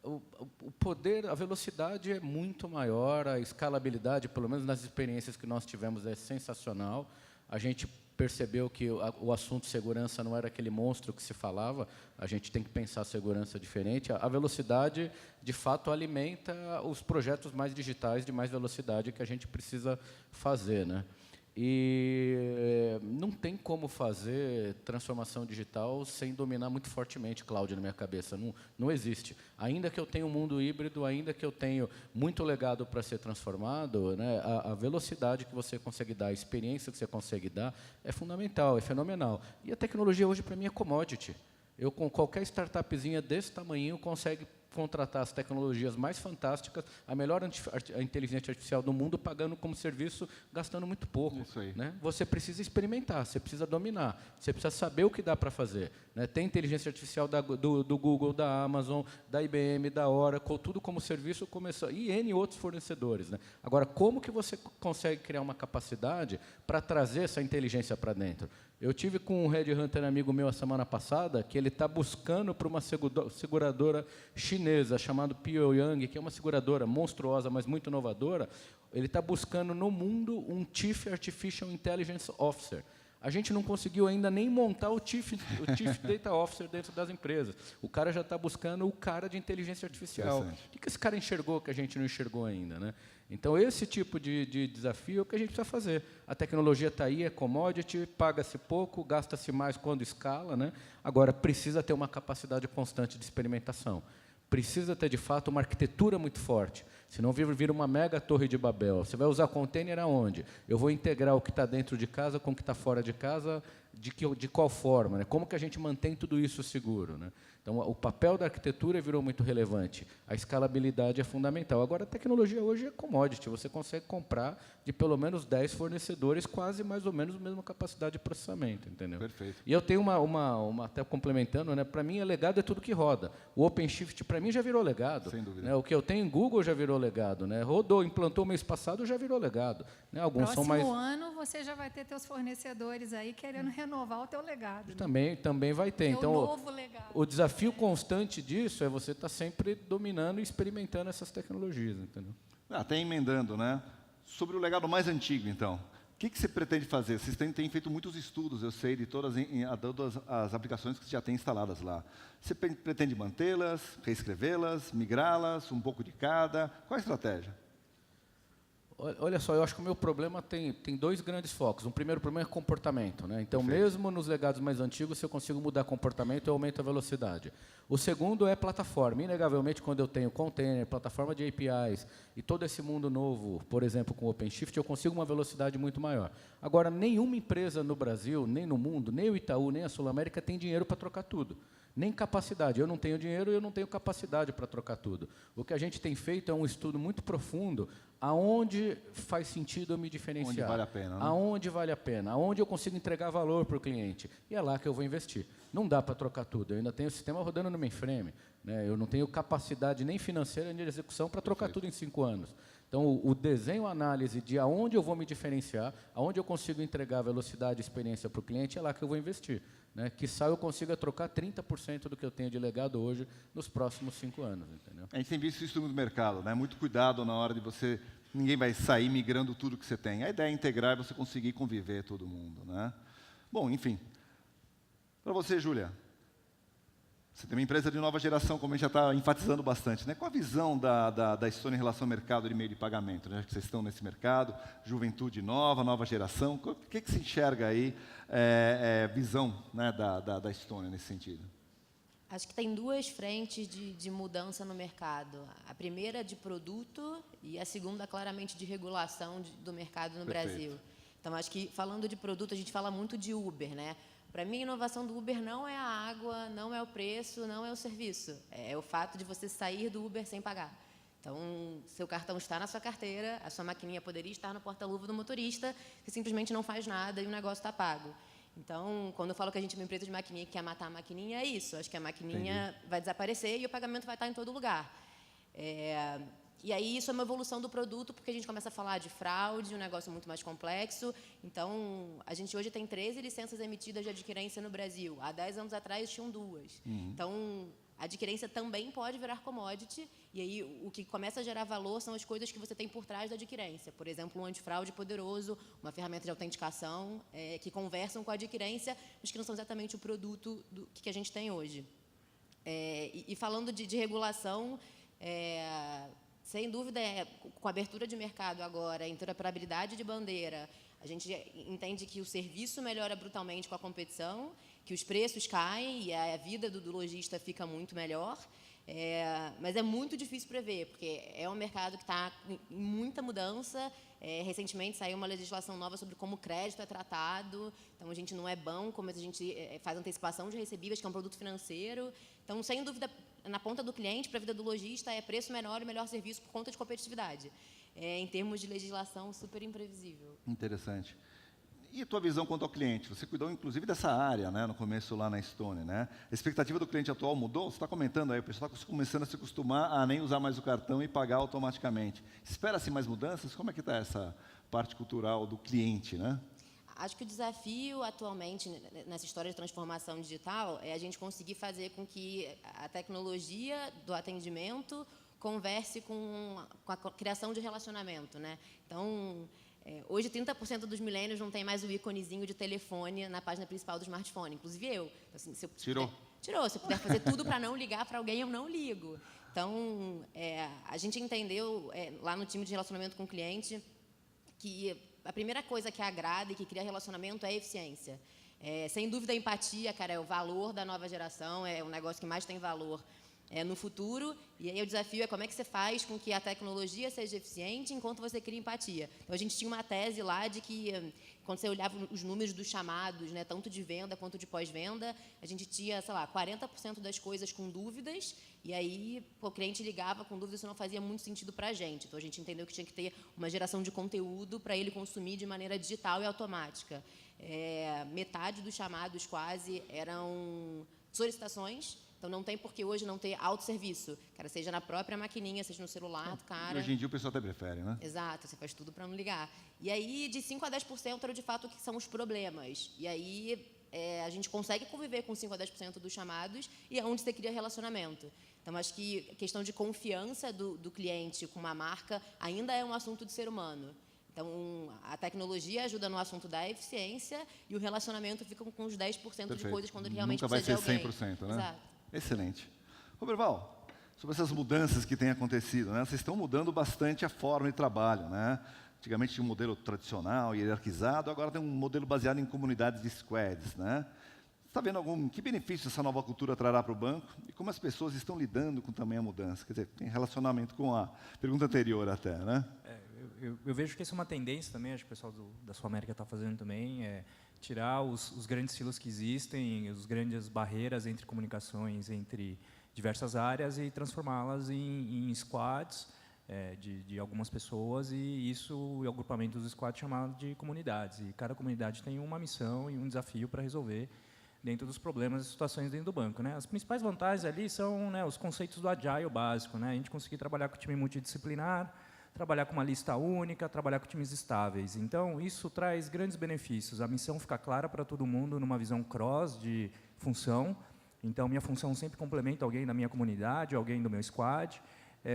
O poder, a velocidade é muito maior, a escalabilidade, pelo menos nas experiências que nós tivemos, é sensacional. A gente percebeu que o assunto segurança não era aquele monstro que se falava, a gente tem que pensar segurança diferente. A velocidade, de fato, alimenta os projetos mais digitais de mais velocidade que a gente precisa fazer, né? E não tem como fazer transformação digital sem dominar muito fortemente cloud na minha cabeça. Não existe. Ainda que eu tenha um mundo híbrido, ainda que eu tenha muito legado para ser transformado, né, a velocidade que você consegue dar, a experiência que você consegue dar é fundamental, é fenomenal. E a tecnologia hoje, para mim, é commodity. Eu, com qualquer startupzinha desse tamanho, consegue contratar as tecnologias mais fantásticas, a melhor a inteligência artificial do mundo, pagando como serviço, gastando muito pouco. Isso aí. Né? Você precisa experimentar, você precisa dominar, você precisa saber o que dá para fazer. Né? Tem inteligência artificial do Google, da Amazon, da IBM, da Oracle, tudo como serviço, e N outros fornecedores. Né? Agora, como que você consegue criar uma capacidade para trazer essa inteligência para dentro? Eu tive com um headhunter amigo meu a semana passada, que ele está buscando para uma seguradora chinesa chamada Pyongyang, que é uma seguradora monstruosa, mas muito inovadora. Ele está buscando no mundo um Chief Artificial Intelligence Officer. A gente não conseguiu ainda nem montar o Chief Data Officer dentro das empresas. O cara já está buscando o cara de inteligência artificial. O que esse cara enxergou que a gente não enxergou ainda? Né? Então, esse tipo de desafio é o que a gente precisa fazer. A tecnologia está aí, é commodity, paga-se pouco, gasta-se mais quando escala. Né? Agora, precisa ter uma capacidade constante de experimentação. Precisa ter, de fato, uma arquitetura muito forte. Senão vira uma mega torre de Babel. Você vai usar container aonde? Eu vou integrar o que está dentro de casa com o que está fora de casa, de qual forma? Né? Como que a gente mantém tudo isso seguro? Né? Então, o papel da arquitetura virou muito relevante. A escalabilidade é fundamental. Agora, a tecnologia hoje é commodity. Você consegue comprar de pelo menos 10 fornecedores, quase mais ou menos a mesma capacidade de processamento. Entendeu? Perfeito. E eu tenho até complementando, né, para mim, legado é tudo que roda. O OpenShift, para mim, já virou legado. Sem dúvida. Né? O que eu tenho em Google já virou legado. Né? Rodou, implantou mês passado, já virou legado. Né? Alguns Próximo são mais... ano, você já vai ter teus fornecedores aí querendo renovar o teu legado. Também vai ter. Então, novo legado. O desafio constante disso é você estar sempre dominando e experimentando essas tecnologias, entendeu? Até emendando, né? Sobre o legado mais antigo, então. O que você pretende fazer? Vocês têm feito muitos estudos, eu sei, de todas as aplicações que já têm instaladas lá. Você pretende mantê-las, reescrevê-las, migrá-las, um pouco de cada? Qual a estratégia? Olha só, eu acho que o meu problema tem dois grandes focos. Um primeiro problema é comportamento. Né? Então, mesmo nos legados mais antigos, se eu consigo mudar comportamento, eu aumento a velocidade. O segundo é plataforma. Inegavelmente, quando eu tenho container, plataforma de APIs e todo esse mundo novo, por exemplo, com o OpenShift, eu consigo uma velocidade muito maior. Agora, nenhuma empresa no Brasil, nem no mundo, nem o Itaú, nem a Sul América tem dinheiro para trocar tudo. Nem capacidade. Eu não tenho dinheiro e eu não tenho capacidade para trocar tudo. O que a gente tem feito é um estudo muito profundo aonde faz sentido eu me diferenciar. Onde vale a pena. Né? Aonde vale a pena. Aonde eu consigo entregar valor para o cliente. E é lá que eu vou investir. Não dá para trocar tudo. Eu ainda tenho o sistema rodando no mainframe. Né? Eu não tenho capacidade nem financeira nem de execução para trocar tudo em 5 anos. Então, o desenho, a análise de aonde eu vou me diferenciar, aonde eu consigo entregar velocidade e experiência para o cliente, é lá que eu vou investir. Né? Quiçá eu consiga trocar 30% do que eu tenho de legado hoje nos próximos 5 anos. Entendeu? A gente tem visto isso no mercado, né? Muito cuidado na hora de você... Ninguém vai sair migrando tudo que você tem. A ideia é integrar e você conseguir conviver todo mundo. Né? Bom, enfim. Para você, Júlia, você tem uma empresa de nova geração, como a gente já está enfatizando bastante. Né? Qual a visão da Estônia em relação ao mercado de meio de pagamento? Né? Que vocês estão nesse mercado, juventude nova geração. O que se enxerga aí, visão, né, da Estônia nesse sentido? Acho que tem duas frentes de mudança no mercado. A primeira de produto e a segunda, claramente, de regulação do mercado no Brasil. Então, acho que, falando de produto, a gente fala muito de Uber, né? Para mim, a inovação do Uber não é a água, não é o preço, não é o serviço. É o fato de você sair do Uber sem pagar. Então, seu cartão está na sua carteira, a sua maquininha poderia estar no porta-luva do motorista, você simplesmente não faz nada e o negócio está pago. Então, quando eu falo que a gente é uma empresa de maquininha que quer matar a maquininha, é isso. Acho que a maquininha vai desaparecer e o pagamento vai estar em todo lugar. E aí, isso é uma evolução do produto, porque a gente começa a falar de fraude, um negócio muito mais complexo. Então, a gente hoje tem 13 licenças emitidas de adquirência no Brasil. Há 10 anos atrás, tinham 2. Então, a adquirência também pode virar commodity, e aí o que começa a gerar valor são as coisas que você tem por trás da adquirência. Por exemplo, um antifraude poderoso, uma ferramenta de autenticação, que conversam com a adquirência, mas que não são exatamente o produto que a gente tem hoje. E falando de regulação, sem dúvida, com a abertura de mercado agora, a interoperabilidade de bandeira, a gente entende que o serviço melhora brutalmente com a competição, que os preços caem e a vida do lojista fica muito melhor. Mas é muito difícil prever, porque é um mercado que está em muita mudança. Recentemente saiu uma legislação nova sobre como o crédito é tratado. Então, a gente não é banco, mas a gente faz antecipação de recebíveis, que é um produto financeiro. Então, sem dúvida, na ponta do cliente, para a vida do lojista, é preço menor e melhor serviço por conta de competitividade. Em termos de legislação, super imprevisível. Interessante. E a tua visão quanto ao cliente? Você cuidou, inclusive, dessa área, né, no começo lá na Estônia, né? A expectativa do cliente atual mudou? Você está comentando aí, o pessoal está começando a se acostumar a nem usar mais o cartão e pagar automaticamente. Espera-se mais mudanças? Como é que está essa parte cultural do cliente, né? Acho que o desafio atualmente nessa história de transformação digital é a gente conseguir fazer com que a tecnologia do atendimento converse com a criação de relacionamento, né? Então, hoje 30% dos milênios não tem mais o íconezinho de telefone na página principal do smartphone, inclusive eu. Assim, Tirou. Tirou. Se eu puder fazer tudo para não ligar para alguém, eu não ligo. Então, a gente entendeu lá no time de relacionamento com o cliente que a primeira coisa que agrada e que cria relacionamento é a eficiência. Sem dúvida, a empatia, cara, é o valor da nova geração, é o negócio que mais tem valor no futuro. E aí o desafio é como é que você faz com que a tecnologia seja eficiente enquanto você cria empatia. Então, a gente tinha uma tese lá de que, quando você olhava os números dos chamados, né, tanto de venda quanto de pós-venda, a gente tinha, sei lá, 40% das coisas com dúvidas, e aí o cliente ligava com dúvidas, isso não fazia muito sentido para a gente. Então, a gente entendeu que tinha que ter uma geração de conteúdo para ele consumir de maneira digital e automática. Metade dos chamados quase eram solicitações. Então, não tem por que hoje não ter autosserviço. Cara, seja na própria maquininha, seja no celular do cara. Hoje em dia o pessoal até prefere, né? Exato, você faz tudo para não ligar. E aí, de 5% a 10% era de fato o que são os problemas. E aí, a gente consegue conviver com 5% a 10% dos chamados e é onde você cria relacionamento. Então, acho que a questão de confiança do cliente com uma marca ainda é um assunto de ser humano. Então, a tecnologia ajuda no assunto da eficiência e o relacionamento fica com os 10% Perfeito. de coisas quando ele realmente nunca precisa vai ser de alguém. 100%, né? Exato. Excelente. Roberval, sobre essas mudanças que têm acontecido, né? Vocês estão mudando bastante a forma de trabalho, né? Antigamente tinha um modelo tradicional, hierarquizado, agora tem um modelo baseado em comunidades de squads, né? Você está vendo que benefício essa nova cultura trará para o banco e como as pessoas estão lidando com também a mudança? Quer dizer, tem relacionamento com a pergunta anterior até, né? Eu vejo que isso é uma tendência também, acho que o pessoal da Sul América está fazendo também, tirar os grandes silos que existem, as grandes barreiras entre comunicações, entre diversas áreas e transformá-las em squads de algumas pessoas e o agrupamento dos squads chamado de comunidades. E cada comunidade tem uma missão e um desafio para resolver dentro dos problemas e situações dentro do banco, né? As principais vantagens ali são, né, os conceitos do agile básico, né? A gente conseguir trabalhar com time multidisciplinar, trabalhar com uma lista única, trabalhar com times estáveis. Então, isso traz grandes benefícios. A missão fica clara para todo mundo numa visão cross de função. Então, minha função sempre complementa alguém da minha comunidade, alguém do meu squad.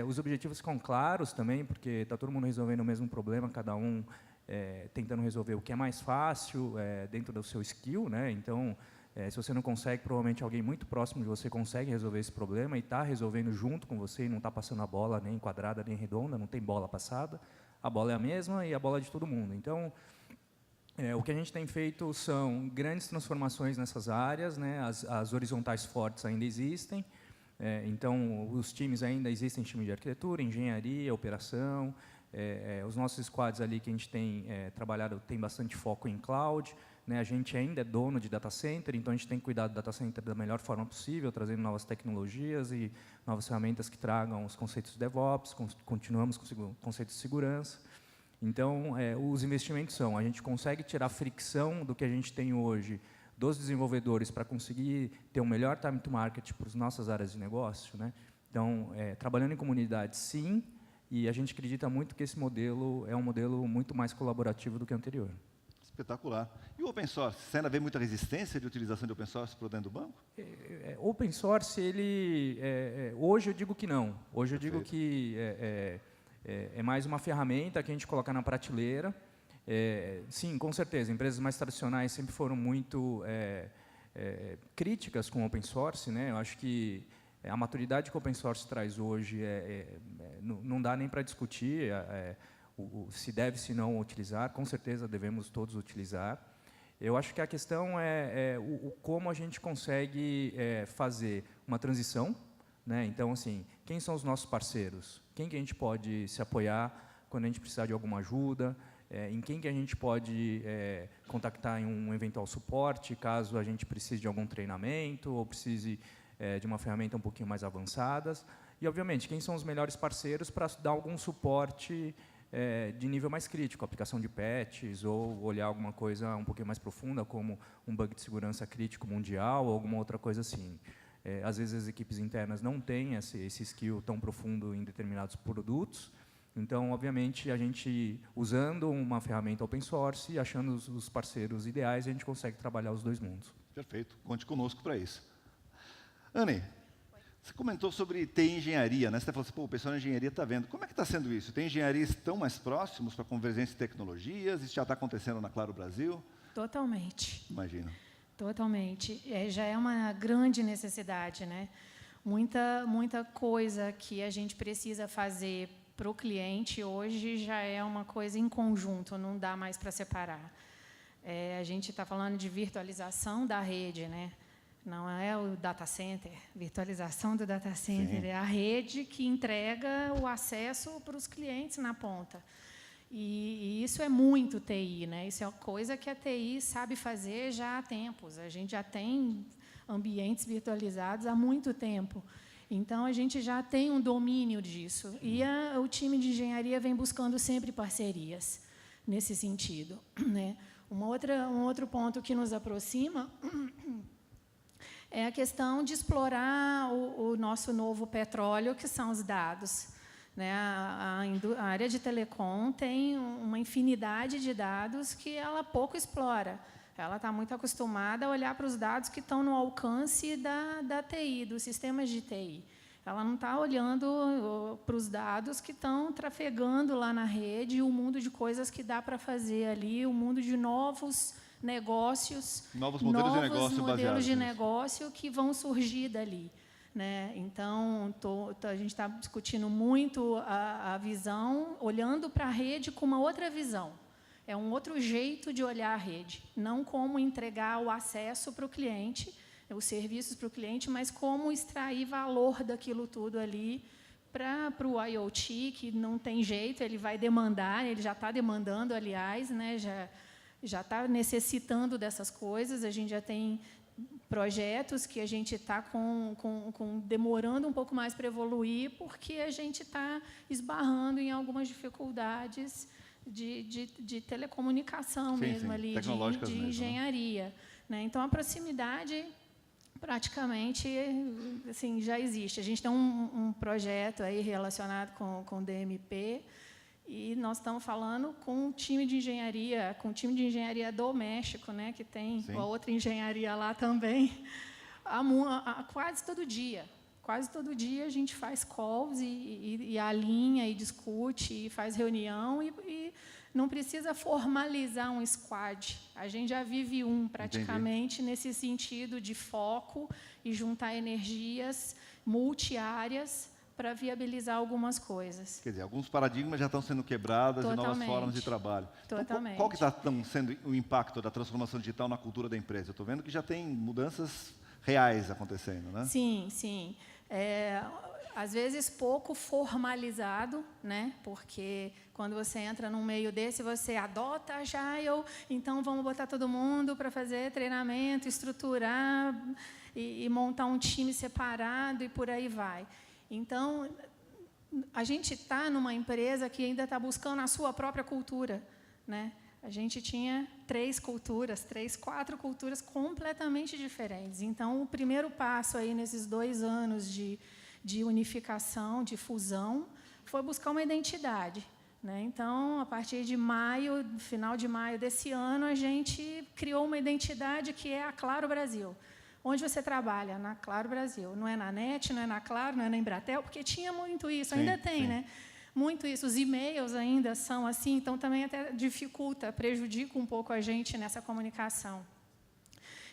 Os objetivos ficam claros também, porque está todo mundo resolvendo o mesmo problema, cada um tentando resolver o que é mais fácil dentro do seu skill, né? Então, se você não consegue, provavelmente alguém muito próximo de você consegue resolver esse problema e está resolvendo junto com você e não está passando a bola nem quadrada nem redonda, não tem bola passada. A bola é a mesma e a bola é de todo mundo. Então, o que a gente tem feito são grandes transformações nessas áreas, né? As horizontais fortes ainda existem. Então, os times ainda existem, time de arquitetura, engenharia, operação. Os nossos squads ali que a gente tem trabalhado tem bastante foco em cloud. Né, a gente ainda é dono de data center, então a gente tem que cuidar do data center da melhor forma possível, trazendo novas tecnologias e novas ferramentas que tragam os conceitos de DevOps, continuamos com o conceito de segurança. Então, os investimentos são, a gente consegue tirar a fricção do que a gente tem hoje dos desenvolvedores para conseguir ter um melhor time to market para as nossas áreas de negócio. Né? Então, trabalhando em comunidade, sim, e a gente acredita muito que esse modelo é um modelo muito mais colaborativo do que o anterior. Espetacular. E o open source? Você ainda vê muita resistência de utilização de open source por dentro do banco? Open source, hoje eu digo que não. Hoje eu digo que é mais uma ferramenta que a gente coloca na prateleira. Sim, com certeza, empresas mais tradicionais sempre foram muito críticas com o open source. Né? Eu acho que a maturidade que o open source traz hoje não dá nem para discutir se deve, se não utilizar. Com certeza devemos todos utilizar. Eu acho que a questão é como a gente consegue fazer uma transição, né? Então, assim, quem são os nossos parceiros? Quem que a gente pode se apoiar quando a gente precisar de alguma ajuda? Em quem que a gente pode contactar em um eventual suporte, caso a gente precise de algum treinamento ou precise de uma ferramenta um pouquinho mais avançada. E, obviamente, quem são os melhores parceiros para dar algum suporte de nível mais crítico, aplicação de patches ou olhar alguma coisa um pouquinho mais profunda, como um bug de segurança crítico mundial ou alguma outra coisa assim. Às vezes, as equipes internas não têm esse skill tão profundo em determinados produtos. Então, obviamente, a gente, usando uma ferramenta open source e achando os parceiros ideais, a gente consegue trabalhar os dois mundos. Perfeito. Conte conosco para isso. Anne, você comentou sobre TI engenharia, né? Você falou assim, pô, o pessoal da engenharia está vendo. Como é que está sendo isso? Tem engenharias que estão mais próximos para convergência de tecnologias? Isso já está acontecendo na Claro Brasil? Totalmente. Imagino. Totalmente. Já é uma grande necessidade, né? Muita coisa que a gente precisa fazer para o cliente hoje já é uma coisa em conjunto, não dá mais para separar. A gente está falando de virtualização da rede, né? Não é o data center, virtualização do data center, Sim. é a rede que entrega o acesso para os clientes na ponta. E isso é muito TI, né? Isso é uma coisa que a TI sabe fazer já há tempos. A gente já tem ambientes virtualizados há muito tempo. Então, a gente já tem um domínio disso. E o time de engenharia vem buscando sempre parcerias nesse sentido, né? Um outro ponto que nos aproxima é a questão de explorar o nosso novo petróleo, que são os dados. Né? A área de telecom tem uma infinidade de dados que ela pouco explora. Ela está muito acostumada a olhar para os dados que estão no alcance da TI, dos sistemas de TI. Ela não está olhando para os dados que estão trafegando lá na rede, o mundo de coisas que dá para fazer ali, o mundo de novos negócios, Novos modelos de negócio que vão surgir dali. Né? Então, a gente está discutindo muito a visão, olhando para a rede com uma outra visão. É um outro jeito de olhar a rede, não como entregar o acesso para o cliente, os serviços para o cliente, mas como extrair valor daquilo tudo ali para o IoT, que não tem jeito, ele vai demandar, ele já está demandando, aliás, né? Já está necessitando dessas coisas, a gente já tem projetos que a gente está demorando um pouco mais para evoluir, porque a gente está esbarrando em algumas dificuldades de telecomunicação mesmo, ali, de engenharia. Né? Então, a proximidade, praticamente, assim, já existe. A gente tem um projeto aí relacionado com o DMP, e nós estamos falando com o time de engenharia do México, né, que tem a outra engenharia lá também, quase todo dia. Quase todo dia a gente faz calls e alinha e discute e faz reunião e não precisa formalizar um squad. A gente já vive praticamente nesse sentido de foco e juntar energias multiáreas para viabilizar algumas coisas. Quer dizer, alguns paradigmas já estão sendo quebrados e novas formas de trabalho. Totalmente. Então, qual que está sendo o impacto da transformação digital na cultura da empresa? Eu estou vendo que já tem mudanças reais acontecendo, né? Sim, sim. Às vezes pouco formalizado, né? Porque quando você entra num meio desse, você adota Agile, então vamos botar todo mundo para fazer treinamento, estruturar e montar um time separado e por aí vai. Então, a gente está numa empresa que ainda está buscando a sua própria cultura, né? A gente tinha 4 culturas completamente diferentes. Então, o primeiro passo aí nesses 2 anos de unificação, de fusão, foi buscar uma identidade. Né? Então, a partir de maio, final de maio desse ano, a gente criou uma identidade que é a Claro Brasil. Onde você trabalha? Na Claro Brasil. Não é na NET, não é na Claro, não é na Embratel, porque tinha muito isso, ainda tem, né? Muito isso. Os e-mails ainda são assim, então também até prejudica um pouco a gente nessa comunicação.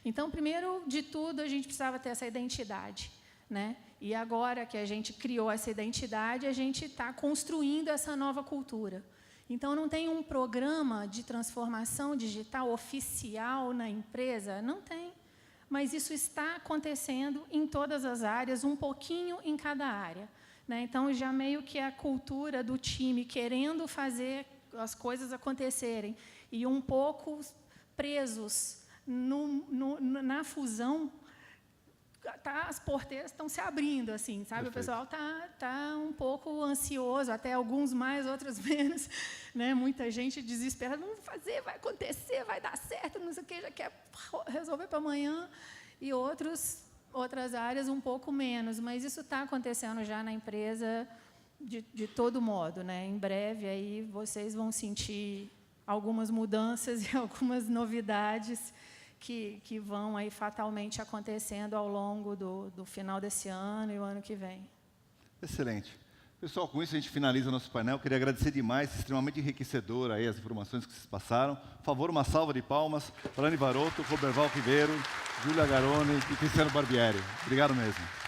Então, primeiro de tudo, a gente precisava ter essa identidade. Né? E agora que a gente criou essa identidade, a gente está construindo essa nova cultura. Então, não tem um programa de transformação digital oficial na empresa? Não tem. Mas isso está acontecendo em todas as áreas, um pouquinho em cada área, né? Então, já meio que a cultura do time querendo fazer as coisas acontecerem e um pouco presos na fusão, as porteiras estão se abrindo, assim, sabe? Perfeito. O pessoal tá um pouco ansioso, até alguns mais, outros menos, né? Muita gente desesperada, vamos fazer, vai acontecer, vai dar certo, não sei o quê, já quer resolver para amanhã, e outras áreas um pouco menos, mas isso está acontecendo já na empresa de todo modo, né? Em breve aí vocês vão sentir algumas mudanças e algumas novidades que vão aí fatalmente acontecendo ao longo do final desse ano e o ano que vem. Excelente. Pessoal, com isso a gente finaliza o nosso painel. Queria agradecer demais, extremamente enriquecedor aí as informações que vocês passaram. Por favor, uma salva de palmas para Lani Varoto, Roberval Ribeiro, Júlia Garone e Cristiano Barbieri. Obrigado mesmo.